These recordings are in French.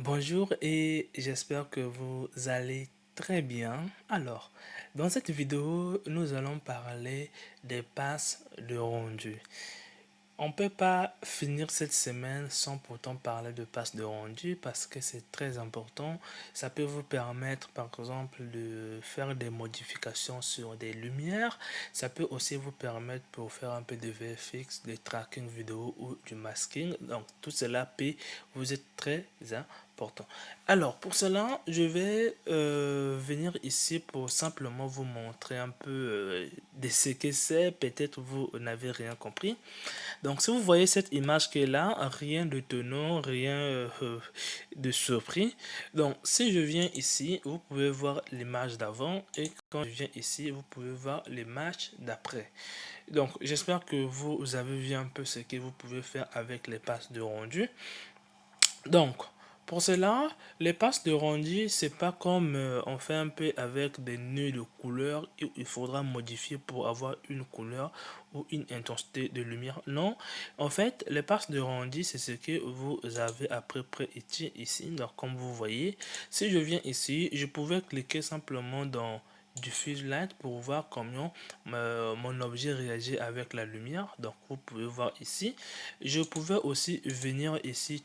Bonjour et j'espère que vous allez très bien. Alors, dans cette vidéo, nous allons parler des passes de rendu. On ne peut pas finir cette semaine sans pourtant parler de passes de rendu parce que c'est très important. Ça peut vous permettre par exemple de faire des modifications sur des lumières. Ça peut aussi vous permettre pour faire un peu de VFX, de tracking vidéo ou du masking. Donc tout cela peut vous être très important. Alors pour cela, je vais venir ici pour simplement vous montrer un peu de ce que c'est. Peut-être vous n'avez rien compris. Donc, si vous voyez cette image qui est là, rien de tenant, rien de surpris. Donc, si je viens ici, vous pouvez voir l'image d'avant et quand je viens ici, vous pouvez voir l'image d'après. Donc, j'espère que vous avez vu un peu ce que vous pouvez faire avec les passes de rendu. Donc, pour cela, les passes de rendu, c'est pas comme on fait un peu avec des nœuds de couleur et il faudra modifier pour avoir une couleur ou une intensité de lumière. Non, en fait, les passes de rendu, c'est ce que vous avez à peu près ici. Donc, comme vous voyez, si je viens ici, je pouvais cliquer simplement dans diffuse light pour voir comment mon objet réagit avec la lumière. Donc vous pouvez voir ici, je pouvais aussi venir ici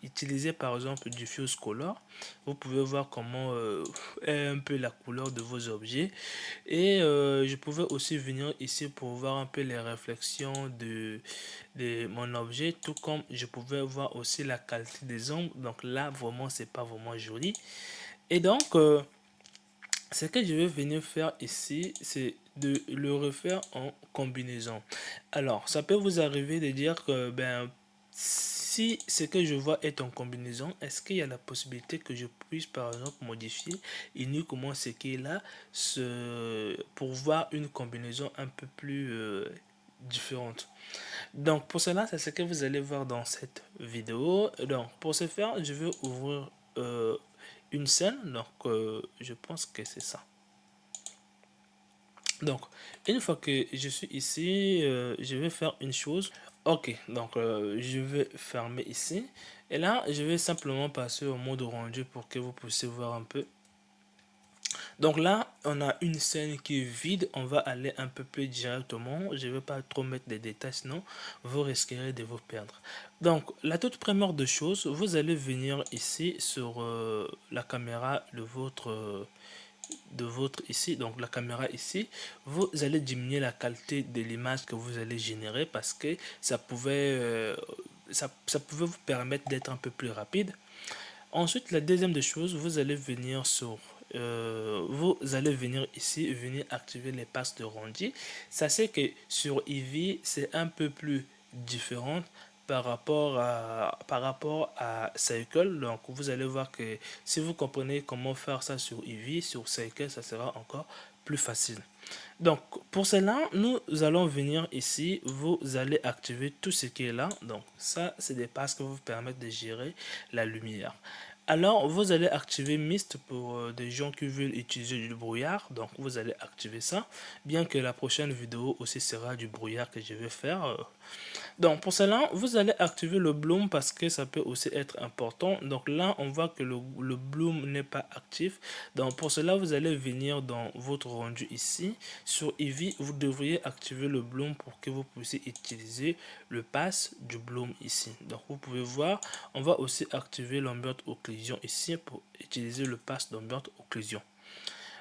utiliser par exemple diffuse color. Vous pouvez voir comment est un peu la couleur de vos objets et je pouvais aussi venir ici pour voir un peu les réflexions de mon objet, tout comme je pouvais voir aussi la qualité des ombres. Donc là vraiment c'est pas vraiment joli et donc ce que je vais venir faire ici, c'est de le refaire en combinaison. Alors, ça peut vous arriver de dire que si ce que je vois est en combinaison, est-ce qu'il y a la possibilité que je puisse par exemple modifier uniquement ce qui est là pour voir une combinaison un peu plus différente. Donc pour cela, c'est ce que vous allez voir dans cette vidéo. Donc pour ce faire, je vais ouvrir une scène. Donc je pense que c'est ça. Donc une fois que je suis ici, je vais faire une chose. Ok, donc je vais fermer ici. Et là, je vais simplement passer au mode rendu pour que vous puissiez voir un peu. Donc là, on a une scène qui est vide. On va aller un peu plus directement. Je ne vais pas trop mettre des détails, sinon vous risquerez de vous perdre. Donc, la toute première de choses, vous allez venir ici sur la caméra de votre ici, donc la caméra ici, vous allez diminuer la qualité de l'image que vous allez générer parce que ça pouvait vous permettre d'être un peu plus rapide. Ensuite, la deuxième des choses, vous allez venir ici, venir activer les passes de rendu. Sachez que sur Eevee, c'est un peu plus différent par rapport à Cycle. Donc, vous allez voir que si vous comprenez comment faire ça sur Eevee, sur Cycle, ça sera encore plus facile. Donc, pour cela, nous allons venir ici, vous allez activer tout ce qui est là. Donc, ça, c'est des passes qui vous permettent de gérer la lumière. Alors, vous allez activer Mist pour des gens qui veulent utiliser du brouillard. Donc, vous allez activer ça. Bien que la prochaine vidéo aussi sera du brouillard que je vais faire. Donc pour cela, vous allez activer le bloom parce que ça peut aussi être important. Donc là, on voit que le bloom n'est pas actif. Donc pour cela, vous allez venir dans votre rendu ici. Sur Eevee, vous devriez activer le bloom pour que vous puissiez utiliser le pass du bloom ici. Donc vous pouvez voir, on va aussi activer l'ambient occlusion ici pour utiliser le pass d'ambient occlusion.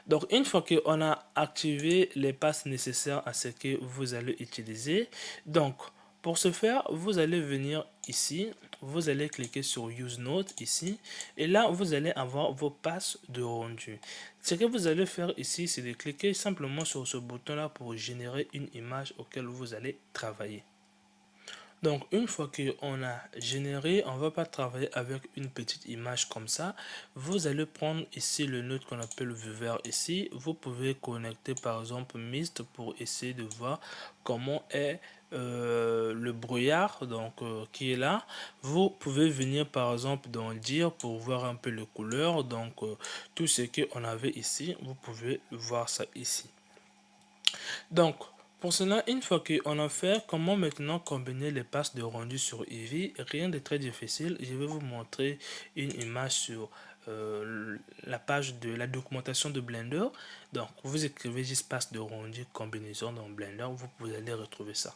Donc une fois qu'on a activé les passes nécessaires à ce que vous allez utiliser, donc pour ce faire, vous allez venir ici, vous allez cliquer sur Use Note ici, et là vous allez avoir vos passes de rendu. Ce que vous allez faire ici, c'est de cliquer simplement sur ce bouton là pour générer une image auquel vous allez travailler. Donc une fois qu'on a généré, on va pas travailler avec une petite image comme ça. Vous allez prendre ici le node qu'on appelle vert ici. Vous pouvez connecter par exemple Mist pour essayer de voir comment est le brouillard donc qui est là. Vous pouvez venir par exemple dans dire pour voir un peu les couleurs. Donc tout ce qu'on avait ici, vous pouvez voir ça ici. Donc Pour cela, une fois qu'on a fait comment maintenant combiner les passes de rendu sur Eevee, rien de très difficile. Je vais vous montrer une image sur la page de la documentation de Blender. Donc, vous écrivez juste passe de rendu combinaison dans Blender, vous allez retrouver ça.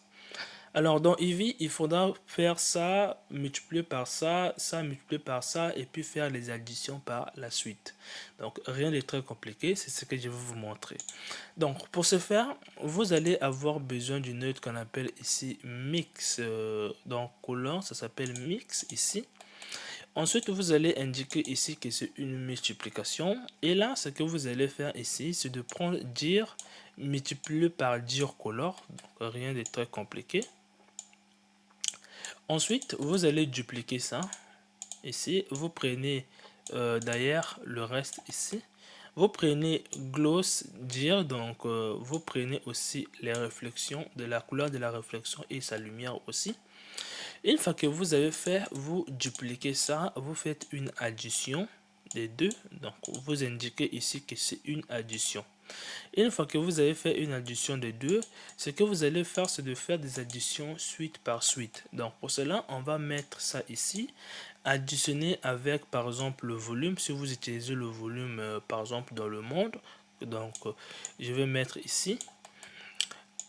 Alors, dans Eevee, il faudra faire ça, multiplier par ça, ça multiplier par ça, et puis faire les additions par la suite. Donc, rien de très compliqué, c'est ce que je vais vous montrer. Donc, pour ce faire, vous allez avoir besoin d'une œuvre qu'on appelle ici Mix. Dans Color, ça s'appelle Mix ici. Ensuite, vous allez indiquer ici que c'est une multiplication. Et là, ce que vous allez faire ici, c'est de prendre dir multiplié par dir color. Donc, rien de très compliqué. Ensuite, vous allez dupliquer ça. Ici, vous prenez d'ailleurs le reste ici. Vous prenez gloss dir, donc vous prenez aussi les réflexions de la couleur de la réflexion et sa lumière aussi. Une fois que vous avez fait, vous dupliquez ça, vous faites une addition des deux. Donc vous indiquez ici que c'est une addition. Une fois que vous avez fait une addition des deux, ce que vous allez faire, c'est de faire des additions suite par suite. Donc pour cela, on va mettre ça ici, additionner avec par exemple le volume. Si vous utilisez le volume par exemple dans le monde, donc je vais mettre ici.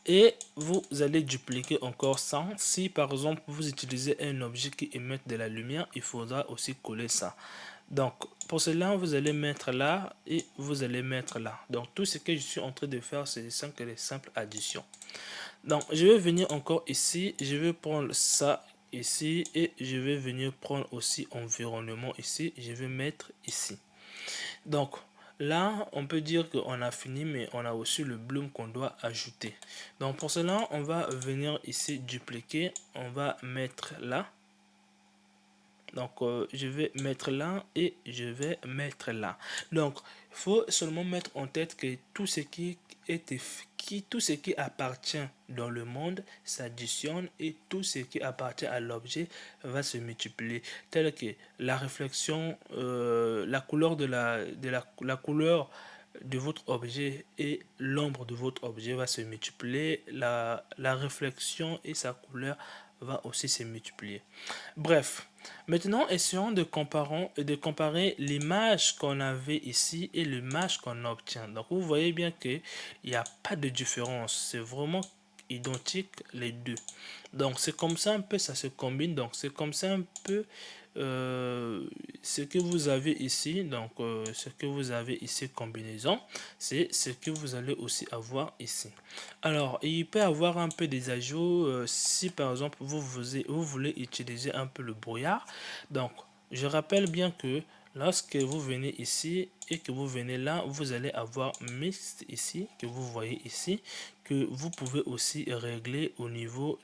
Et vous allez dupliquer encore ça. Si par exemple vous utilisez un objet qui émet de la lumière, il faudra aussi coller ça. Donc pour cela, vous allez mettre là et vous allez mettre là. Donc tout ce que je suis en train de faire, c'est des simples additions. Donc je vais venir encore ici, je vais prendre ça ici et je vais venir prendre aussi environnement ici, je vais mettre ici. Donc là, on peut dire qu'on a fini, mais on a aussi le bloom qu'on doit ajouter. Donc pour cela, on va venir ici dupliquer, on va mettre là. Donc je vais mettre là et je vais mettre là. Donc il faut seulement mettre en tête que tout ce tout ce qui appartient dans le monde s'additionne et tout ce qui appartient à l'objet va se multiplier, tel que la réflexion, la couleur la couleur de votre objet et l'ombre de votre objet va se multiplier, la réflexion et sa couleur va aussi se multiplier. Bref, maintenant essayons de comparer l'image qu'on avait ici et l'image qu'on obtient. Donc vous voyez bien qu'il n'y a pas de différence, c'est vraiment identique les deux. Donc c'est comme ça un peu, ça se combine. Donc c'est comme ça un peu ce que vous avez ici. Donc ce que vous avez ici combinaison, c'est ce que vous allez aussi avoir ici. Alors il peut y avoir un peu des ajouts si par exemple vous voulez utiliser un peu le brouillard. Donc je rappelle bien que lorsque vous venez ici et que vous venez là, vous allez avoir mixte ici, que vous voyez ici, que vous pouvez aussi régler au niveau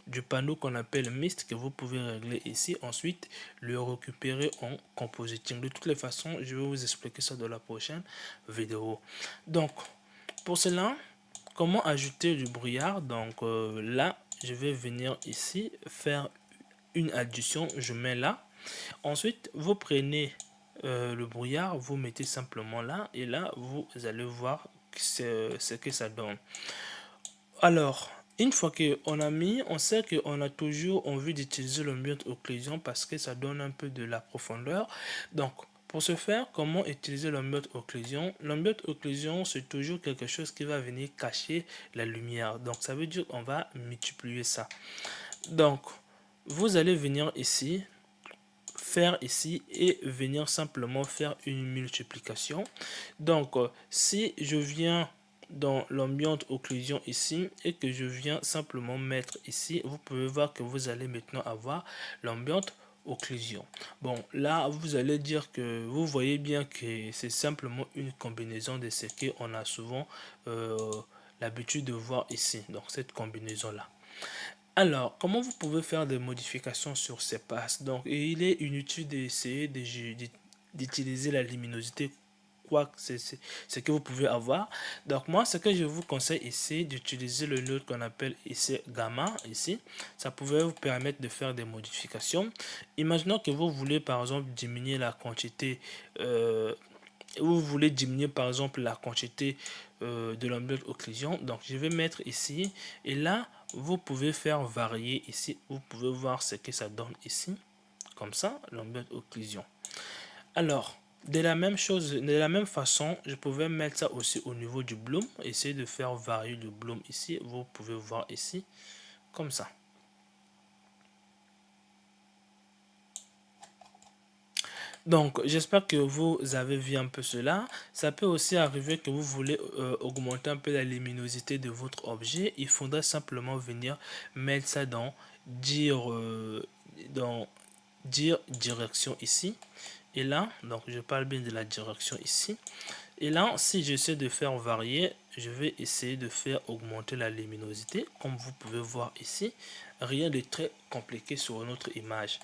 du panneau qu'on appelle mist, que vous pouvez régler ici. Ensuite, le récupérer en compositing. De toutes les façons, je vais vous expliquer ça dans la prochaine vidéo. Donc, pour cela, comment ajouter du brouillard? Donc là, je vais venir ici, faire une addition, je mets là. Ensuite, vous prenez le brouillard, vous mettez simplement là, et là, vous allez voir ce que ça donne. Alors, une fois qu'on a mis, on sait qu'on a toujours envie d'utiliser l'ambient occlusion parce que ça donne un peu de la profondeur. Donc, pour ce faire, comment utiliser l'ambient occlusion? L'ambient occlusion, c'est toujours quelque chose qui va venir cacher la lumière. Donc, ça veut dire qu'on va multiplier ça. Donc, vous allez venir ici, faire ici et venir simplement faire une multiplication. Donc si je viens dans l'ambiance occlusion ici et que je viens simplement mettre ici, vous pouvez voir que vous allez maintenant avoir l'ambiance occlusion. Bon, là vous allez dire que vous voyez bien que c'est simplement une combinaison de ce qu'on a souvent l'habitude de voir ici, donc cette combinaison là. Alors, comment vous pouvez faire des modifications sur ces passes? Donc, il est inutile d'essayer d'utiliser la luminosité, quoi que c'est ce que vous pouvez avoir. Donc, moi, ce que je vous conseille ici, d'utiliser le node qu'on appelle ici gamma, ici. Ça pouvait vous permettre de faire des modifications. Imaginons que vous voulez, par exemple, diminuer la quantité vous voulez diminuer par exemple la quantité de l'omelette occlusion, donc je vais mettre ici et là vous pouvez faire varier ici, vous pouvez voir ce que ça donne ici, comme ça l'omelette occlusion. Alors de la même chose, de la même façon, je pouvais mettre ça aussi au niveau du bloom, essayer de faire varier le bloom ici, vous pouvez voir ici comme ça. Donc, j'espère que vous avez vu un peu cela. Ça peut aussi arriver que vous voulez augmenter un peu la luminosité de votre objet. Il faudra simplement venir mettre ça dans dire direction ici. Et là, donc je parle bien de la direction ici. Et là, si j'essaie de faire varier, je vais essayer de faire augmenter la luminosité. Comme vous pouvez voir ici, rien de très compliqué sur notre image.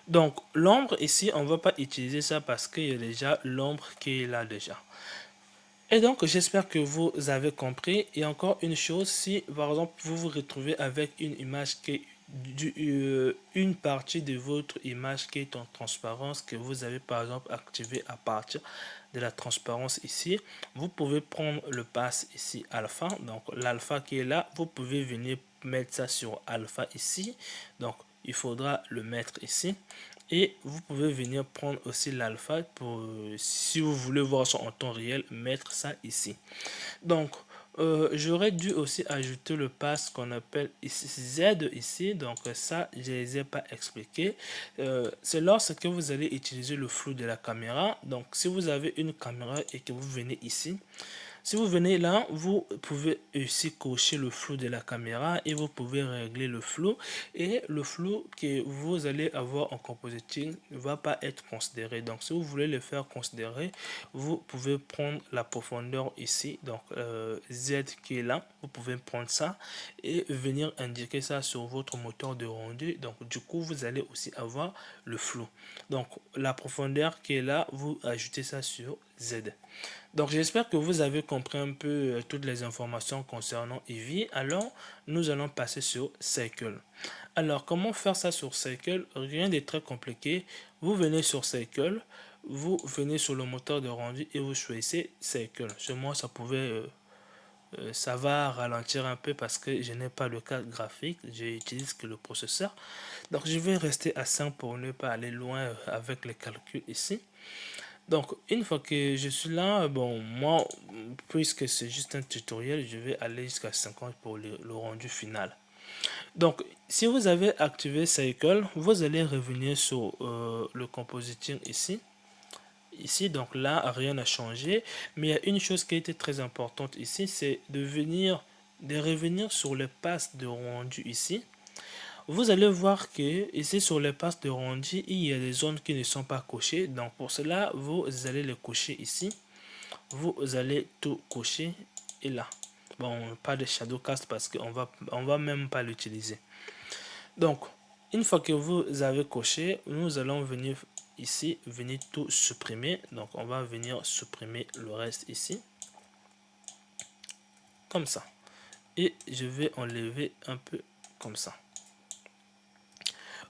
Donc, l'ombre ici, on ne va pas utiliser ça parce qu'il y a déjà l'ombre qui est là déjà. Et donc, j'espère que vous avez compris. Et encore une chose, si par exemple, vous vous retrouvez avec une image qui est une partie de votre image qui est en transparence, que vous avez par exemple activé à partir de la transparence ici, vous pouvez prendre le pass ici alpha, donc l'alpha qui est là, vous pouvez venir mettre ça sur alpha ici, donc il faudra le mettre ici. Et vous pouvez venir prendre aussi l'alpha pour, si vous voulez voir ça en temps réel, mettre ça ici. Donc, j'aurais dû aussi ajouter le pass qu'on appelle ici, Z ici. Donc, ça, je ne les ai pas expliqués. C'est lorsque vous allez utiliser le flou de la caméra. Donc, si vous avez une caméra et que vous venez ici, si vous venez là, vous pouvez aussi cocher le flou de la caméra et vous pouvez régler le flou. Et le flou que vous allez avoir en compositing ne va pas être considéré. Donc, si vous voulez le faire considérer, vous pouvez prendre la profondeur ici. Donc, Z qui est là, vous pouvez prendre ça et venir indiquer ça sur votre moteur de rendu. Donc, du coup, vous allez aussi avoir le flou. Donc, la profondeur qui est là, vous ajoutez ça sur Z. Donc j'espère que vous avez compris un peu toutes les informations concernant Eevee. Alors nous allons passer sur Cycle. Alors comment faire ça sur Cycle? Rien de très compliqué. Vous venez sur Cycle, vous venez sur le moteur de rendu et vous choisissez Cycle. Chez moi ça va ralentir un peu parce que je n'ai pas le carte graphique, j'utilise que le processeur. Donc je vais rester à 5 pour ne pas aller loin avec les calculs ici. Donc, une fois que je suis là, bon, moi, puisque c'est juste un tutoriel, je vais aller jusqu'à 50 pour le rendu final. Donc, si vous avez activé Cycle, vous allez revenir sur le compositing ici. Ici, donc là, rien n'a changé. Mais il y a une chose qui a été très importante ici, c'est de revenir sur le pass de rendu ici. Vous allez voir que ici sur les passes de rendu, il y a des zones qui ne sont pas cochées. Donc pour cela, vous allez les cocher ici. Vous allez tout cocher et là. Bon, pas de shadow cast parce qu'on va même pas l'utiliser. Donc, une fois que vous avez coché, nous allons venir ici, venir tout supprimer. Donc on va venir supprimer le reste ici. Comme ça. Et je vais enlever un peu comme ça.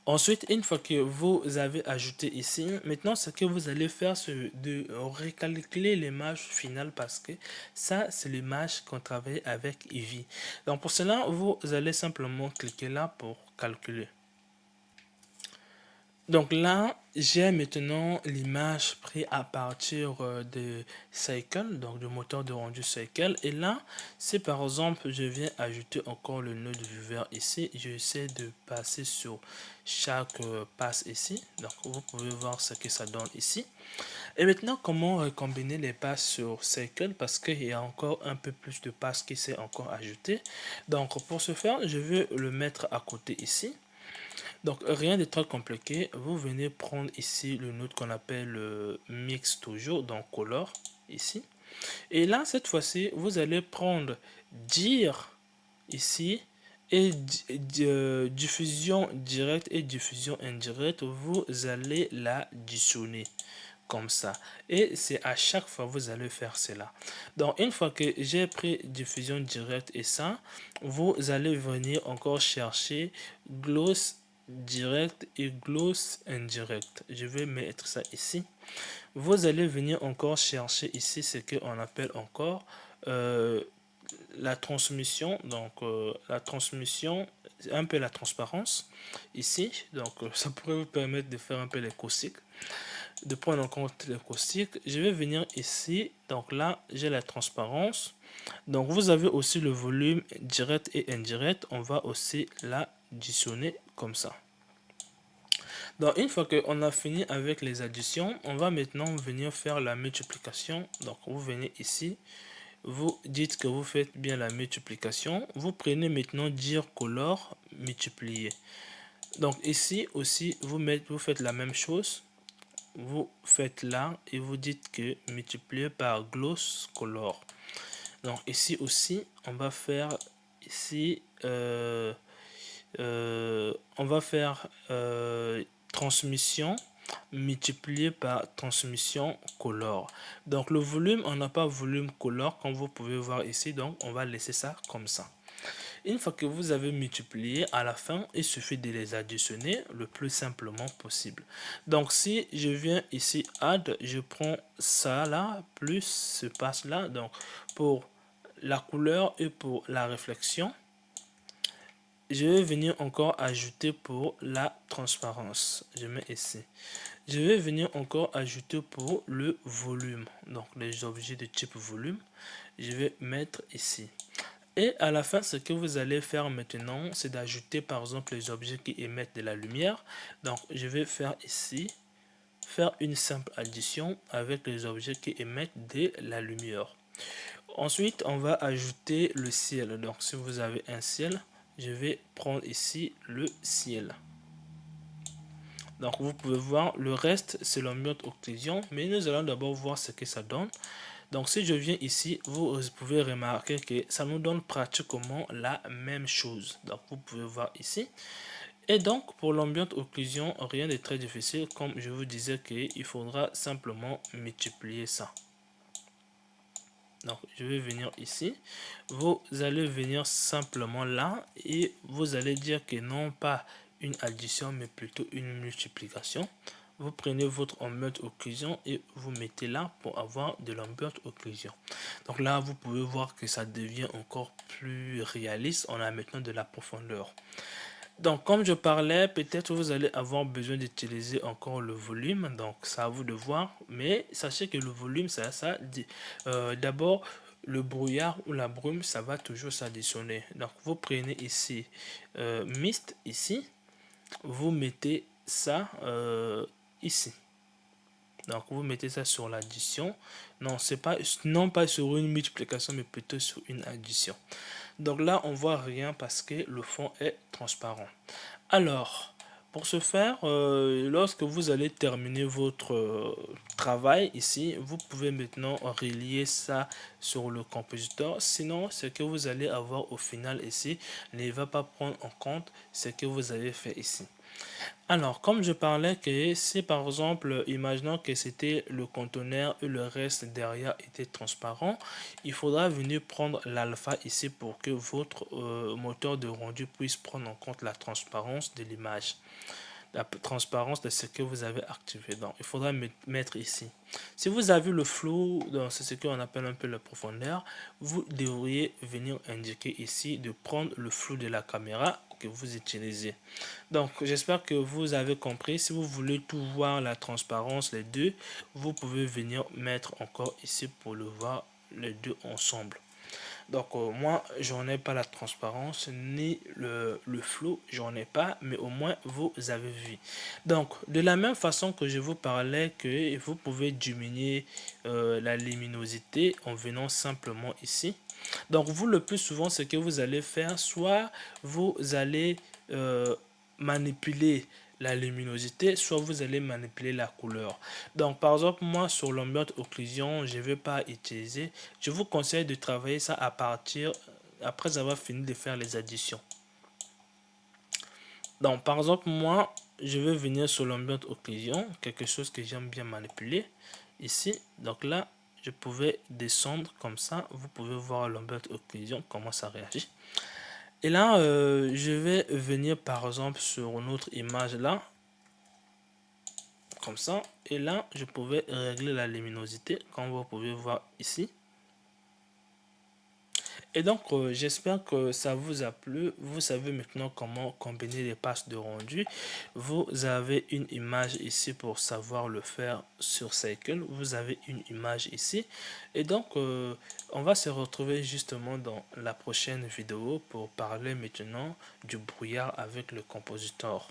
Ensuite, une fois que vous avez ajouté ici, maintenant ce que vous allez faire, c'est de recalculer l'image finale parce que ça, c'est l'image qu'on travaille avec Eevee. Donc pour cela, vous allez simplement cliquer là pour calculer. Donc là, j'ai maintenant l'image prise à partir de Cycle, donc du moteur de rendu Cycle. Et là, si par exemple, je viens ajouter encore le node viewer ici, j'essaie de passer sur chaque passe ici. Donc vous pouvez voir ce que ça donne ici. Et maintenant, comment combiner les passes sur Cycle parce qu'il y a encore un peu plus de passes qui s'est encore ajouté. Donc pour ce faire, je vais le mettre à côté ici. Donc rien de très compliqué, vous venez prendre ici le node qu'on appelle mix toujours, donc color ici. Et là cette fois-ci, vous allez prendre dire ici et diffusion directe et diffusion indirecte, vous allez l'additionner comme ça et c'est à chaque fois vous allez faire cela. Donc une fois que j'ai pris diffusion directe et ça, vous allez venir encore chercher gloss direct et gloss indirect. Je vais mettre ça ici. Vous allez venir encore chercher ici ce qu'on appelle encore la transmission. Donc la transmission, un peu la transparence ici. Donc ça pourrait vous permettre de faire un peu les caustiques, de prendre en compte les caustiques. Je vais venir ici. Donc là, j'ai la transparence. Donc vous avez aussi le volume direct et indirect. On va aussi l'additionner comme ça. Donc une fois qu'on a fini avec les additions, on va maintenant venir faire la multiplication. Donc vous venez ici, vous dites que vous faites bien la multiplication. Vous prenez maintenant dire color multiplier. Donc ici aussi vous faites la même chose. Vous faites là et vous dites que multiplier par gloss color. Donc ici aussi on va faire ici on va faire transmission multiplié par transmission color. Donc le volume, on n'a pas volume color comme vous pouvez voir ici, donc on va laisser ça comme ça. Une fois que vous avez multiplié, à la fin il suffit de les additionner le plus simplement possible. Donc si je viens ici add, je prends ça là plus ce passe là, donc pour la couleur et pour la réflexion, je vais venir encore ajouter pour la transparence. Je mets ici. Je vais venir encore ajouter pour le volume. Donc les objets de type volume, je vais mettre ici. Et à la fin, ce que vous allez faire maintenant, c'est d'ajouter par exemple les objets qui émettent de la lumière. Donc je vais faire ici, faire une simple addition avec les objets qui émettent de la lumière. Ensuite, on va ajouter le ciel. Donc si vous avez un ciel, je vais prendre ici le ciel. Donc vous pouvez voir le reste, c'est l'ambiance occlusion, mais nous allons d'abord voir ce que ça donne. Donc si je viens ici, vous pouvez remarquer que ça nous donne pratiquement la même chose. Donc vous pouvez voir ici. Et donc pour l'ambiance occlusion, rien de très difficile. Comme je vous disais qu'il faudra simplement multiplier ça. Donc je vais venir ici, vous allez venir simplement là et vous allez dire que non pas une addition mais plutôt une multiplication. Vous prenez votre ambiance occlusion et vous mettez là pour avoir de l'ambiance occlusion. Donc là vous pouvez voir que ça devient encore plus réaliste, on a maintenant de la profondeur. Donc comme je parlais, peut-être vous allez avoir besoin d'utiliser encore le volume, donc c'est à vous de voir, mais sachez que le volume ça dit d'abord le brouillard ou la brume, ça va toujours s'additionner. Donc vous prenez ici mist ici, vous mettez ça ici. Donc vous mettez ça sur l'addition. Non, c'est pas non pas sur une multiplication mais plutôt sur une addition. Donc là on voit rien parce que le fond est transparent. Alors pour ce faire, lorsque vous allez terminer votre travail ici, vous pouvez maintenant relier ça sur le compositeur. Sinon, ce que vous allez avoir au final ici ne va pas prendre en compte ce que vous avez fait ici. Alors, comme je parlais que si par exemple, imaginons que c'était le conteneur et le reste derrière était transparent, il faudra venir prendre l'alpha ici pour que votre moteur de rendu puisse prendre en compte la transparence de l'image, la transparence de ce que vous avez activé. Donc, il faudra mettre ici. Si vous avez le flou, c'est ce qu'on appelle un peu la profondeur, vous devriez venir indiquer ici de prendre le flou de la caméra que vous utilisez. Donc, j'espère que vous avez compris. Si vous voulez tout voir, la transparence, les deux, vous pouvez venir mettre encore ici pour le voir les deux ensemble. Donc moi j'en ai pas la transparence ni le flou, j'en ai pas, mais au moins vous avez vu. Donc de la même façon que je vous parlais que vous pouvez diminuer la luminosité en venant simplement ici. Donc vous le plus souvent ce que vous allez faire, soit vous allez manipuler la luminosité, soit vous allez manipuler la couleur. Donc par exemple moi sur l'ambiance occlusion je ne vais pas utiliser, je vous conseille de travailler ça à partir après avoir fini de faire les additions. Donc par exemple moi je vais venir sur l'ambiance occlusion, quelque chose que j'aime bien manipuler ici. Donc là je pouvais descendre comme ça, vous pouvez voir l'ambiance occlusion comment ça réagit. Et là, je vais venir par exemple sur notre image là, comme ça. Et là, je pouvais régler la luminosité, comme vous pouvez voir ici. Et donc, j'espère que ça vous a plu. Vous savez maintenant comment combiner les passes de rendu. Vous avez une image ici pour savoir le faire sur Cycle. Vous avez une image ici. Et donc, on va se retrouver justement dans la prochaine vidéo pour parler maintenant du brouillard avec le compositeur.